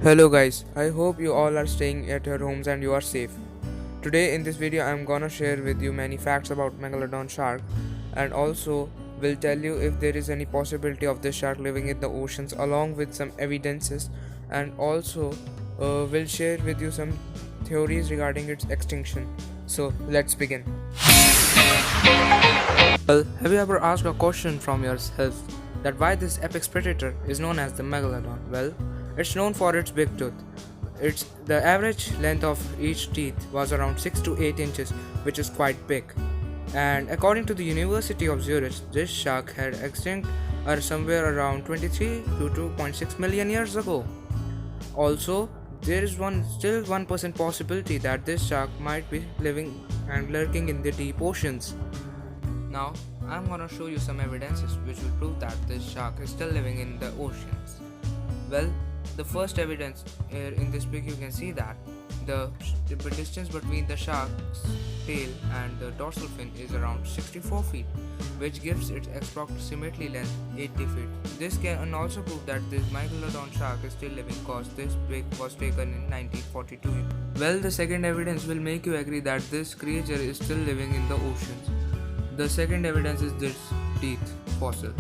Hello guys, I hope you all are staying at your homes and you are safe. Today in this video I am gonna share with you many facts about Megalodon shark and also will tell you if there is any possibility of this shark living in the oceans along with some evidences and also will share with you some theories regarding its extinction. So let's begin. Well, have you ever asked a question from yourself that why this apex predator is known as the Megalodon? Well, it's known for its big tooth. The average length of each teeth was around 6 to 8 inches, which is quite big. And according to the University of Zurich, this shark had extinct somewhere around 23 to 2.6 million years ago. Also, there is still 1% possibility that this shark might be living and lurking in the deep oceans. Now, I'm gonna show you some evidences which will prove that this shark is still living in the oceans. Well, the first evidence here in this pic you can see that the distance between the shark's tail and the dorsal fin is around 64 feet, which gives its approximately length 80 feet. This can also prove that this Megalodon shark is still living cause this pic was taken in 1942. Well, the second evidence will make you agree that this creature is still living in the oceans. The second evidence is this teeth fossil.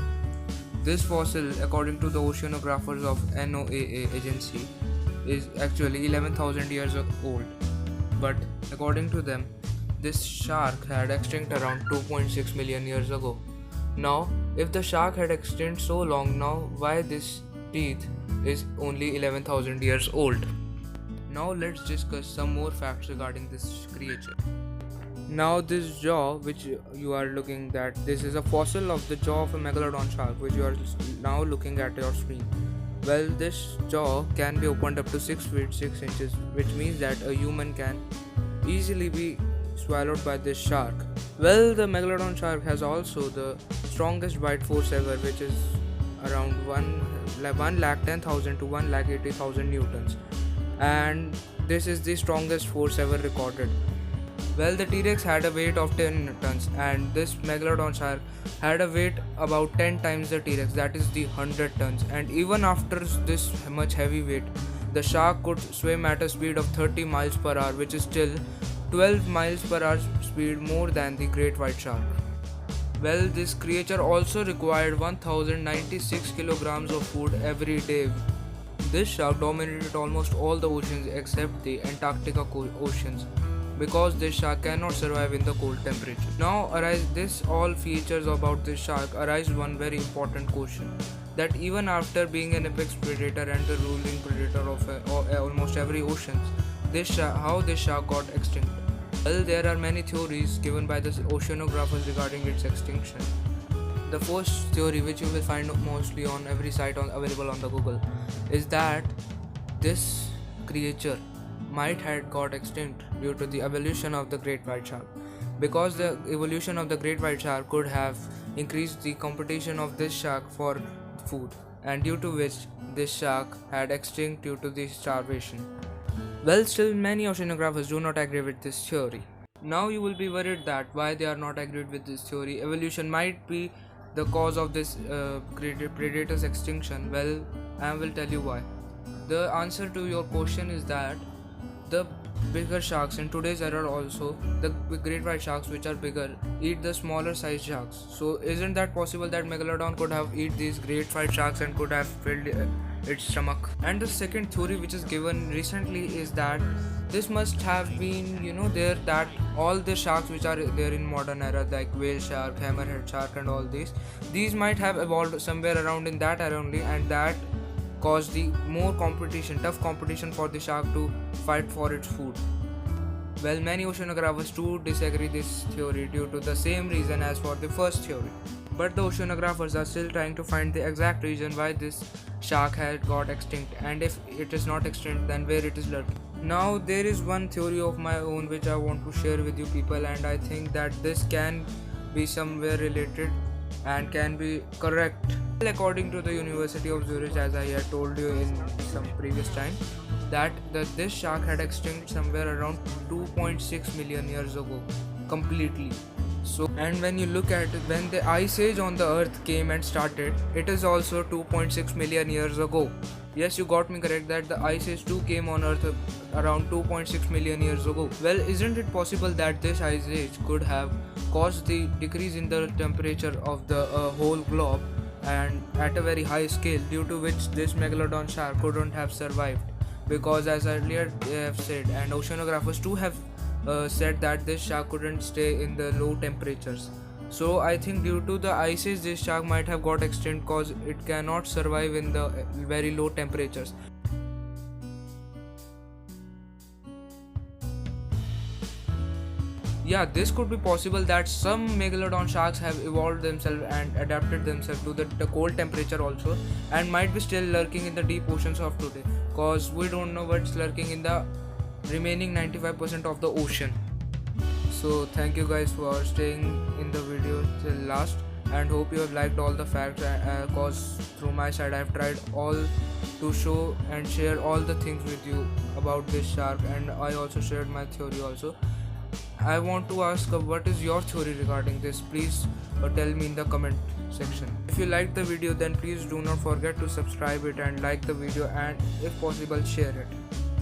This fossil, according to the oceanographers of NOAA agency, is actually 11,000 years old. But according to them, this shark had extinct around 2.6 million years ago. Now, if the shark had extinct so long, now why this teeth is only 11,000 years old? Now let's discuss some more facts regarding this creature. Now this jaw which you are looking at, this is a fossil of the jaw of a Megalodon shark which you are now looking at your screen. Well, this jaw can be opened up to 6 feet 6 inches, which means that a human can easily be swallowed by this shark. Well, the Megalodon shark has also the strongest bite force ever, which is around 1,10,000 to 1,80,000 newtons, and this is the strongest force ever recorded. Well, the T-Rex had a weight of 10 tons and this Megalodon shark had a weight about 10 times the T-Rex, that is the 100 tons, and even after this much heavy weight, the shark could swim at a speed of 30 miles per hour, which is still 12 miles per hour speed more than the great white shark. Well, this creature also required 1096 kilograms of food every day. This shark dominated almost all the oceans except the Antarctica oceans, because this shark cannot survive in the cold temperature. Now all features about this shark arise one very important question, that even after being an apex predator and the ruling predator of almost every ocean, how this shark got extinct? Well, there are many theories given by the oceanographers regarding its extinction. The first theory, which you will find mostly on every site available on the Google, is that this creature might had got extinct due to the evolution of the great white shark, because the evolution of the great white shark could have increased the competition of this shark for food, and due to which this shark had extinct due to the starvation. Well, still many oceanographers do not agree with this theory. Now you will be worried that why they are not agreed with this theory. Evolution might be the cause of this predator's extinction. Well, I will tell you why. The answer to your question is that the bigger sharks in today's era, also the great white sharks which are bigger, eat the smaller sized sharks. So isn't that possible that Megalodon could have eat these great white sharks and could have filled its stomach? And the second theory which is given recently is that this must have been there, that all the sharks which are there in modern era, like whale shark, hammerhead shark and all these might have evolved somewhere around in that era only, and that caused the tough competition for the shark to fight for its food. Well, many oceanographers too disagree this theory due to the same reason as for the first theory. But the oceanographers are still trying to find the exact reason why this shark had got extinct, and if it is not extinct, then where it is lurking. Now there is one theory of my own which I want to share with you people, and I think that this can be somewhere related and can be correct. According to the University of Zurich, as I had told you in some previous time, that this shark had extinct somewhere around 2.6 million years ago completely. So, and when you look at it, when the ice age on the earth came and started, it is also 2.6 million years ago. Yes, you got me correct that the ice age too came on earth around 2.6 million years ago. Well, isn't it possible that this ice age could have caused the decrease in the temperature of the whole globe, and at a very high scale, due to which this megalodon shark couldn't have survived? Because as earlier they have said, and oceanographers too have said that this shark couldn't stay in the low temperatures. So I think due to the ice age, this shark might have got extinct cause it cannot survive in the very low temperatures. Yeah, this could be possible that some megalodon sharks have evolved themselves and adapted themselves to the cold temperature also, and might be still lurking in the deep oceans of today, cause we don't know what's lurking in the remaining 95% of the ocean. So thank you guys for staying in the video till last, and hope you have liked all the facts, cause through my side I have tried all to show and share all the things with you about this shark, and I also shared my theory also. I want to ask what is your theory regarding this? Please tell me in the comment section. If you liked the video, then please do not forget to subscribe it and like the video, and if possible share it.